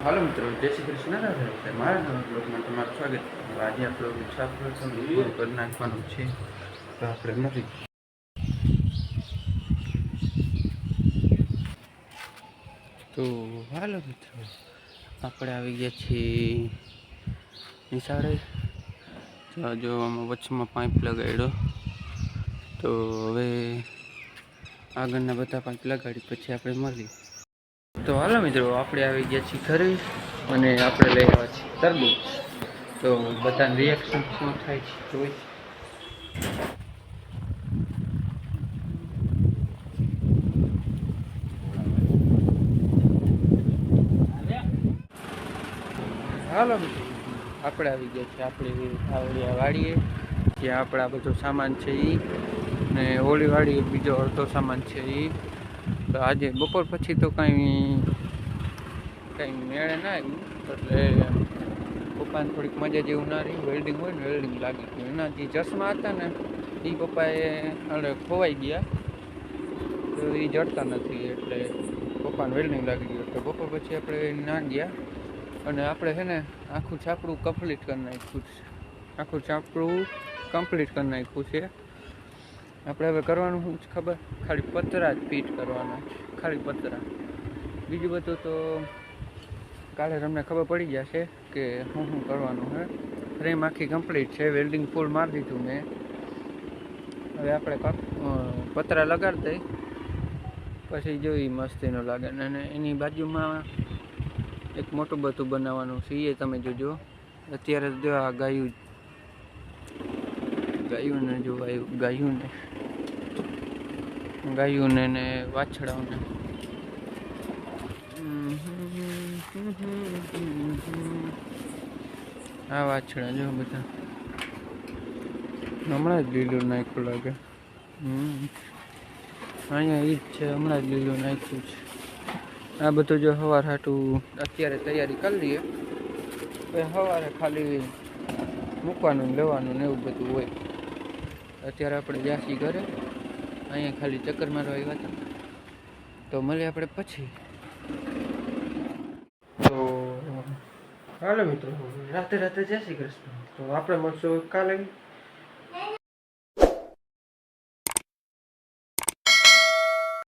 હાલો મિત્રો, જય શ્રી કૃષ્ણ. મારા નવા બ્લોગમાં તમારું સ્વાગત. આજે આપણે મુસાફર પૂરું કરી નાખવાનું છે, તો આપણે નથી. તો હાલો મિત્રો, આપણે આવી ગયા છીએ નિશાળે. જો આમાં વચમાં પાઇપ લગાડ્યો, તો હવે આગળના બધા પાઇપ લગાડી પછી આપણે મળીએ. તો હાલો મિત્રો, આપણે આવી ગયા છીએ ઘરે અને આપણે લઈ આવ્યા છીએ તરબૂચ. તો બધાનું રિએક્શન શું થાય છે જોઈ. હાલો મિત્રો, આપણે આવી ગયા છીએ આપણી આવડિયા વાડીએ, જ્યાં આપણા બધો સામાન છે એ, ને ઓલી વાડીએ બીજો અડધો સામાન છે એ. તો આજે બપોર પછી તો કંઈ મેળે ના આવ્યું, એટલે પપ્પાને થોડીક મજા જેવું ના રહી. વેલ્ડિંગ હોય ને વેલ્ડિંગ લાગી ગયું. એના જે ચશ્મા હતા ને એ પપ્પાએ ખોવાઈ ગયા, તો એ જડતા નથી, એટલે પપ્પાને વેલ્ડિંગ લાગી ગયું. તો બપોર પછી આપણે ના ગયા અને આપણે છે ને આખું છાપડું કમ્પ્લીટ કરી નાખ્યું છે. આપણે હવે કરવાનું શું ખબર, ખાલી પતરા જ પીટ કરવાના, ખાલી પતરા. બીજું બધું તો કાલે તમને ખબર પડી જશે કે શું કરવાનું છે. ફ્રેમ આખી કમ્પ્લીટ છે, વેલ્ડિંગ ફૂલ મારી દીધું મેં. હવે આપણે પતરા લગાડી દઈ પછી જોઈ મસ્તીનો લાગે. અને એની બાજુમાં એક મોટું બધું બનાવવાનું છે, એ તમે જોજો. અત્યારે જો આ ગાયુંને જોવાયું, ગાયુંને ને વાછડાઓને. આ વાછડા જો બધા હમણાં જ લીલું નાખ્યું લાગે. અહીંયા ઈ જ છે, હમણાં જ લીલું નાખ્યું છે. આ બધું જો સવાર હાટું અત્યારે તૈયારી કરી લઈએ. સવારે ખાલી મૂકવાનું લેવાનું ને એવું બધું હોય. અત્યારે આપણે જાસી ઘરે, અહીંયા ખાલી ચક્કર મારવા આવ્યા હતા. તો મળીએ આપણે પછી. તો હાલો મિત્રો, રાતે જય શ્રી કૃષ્ણ. તો આપણે મળશું કાલે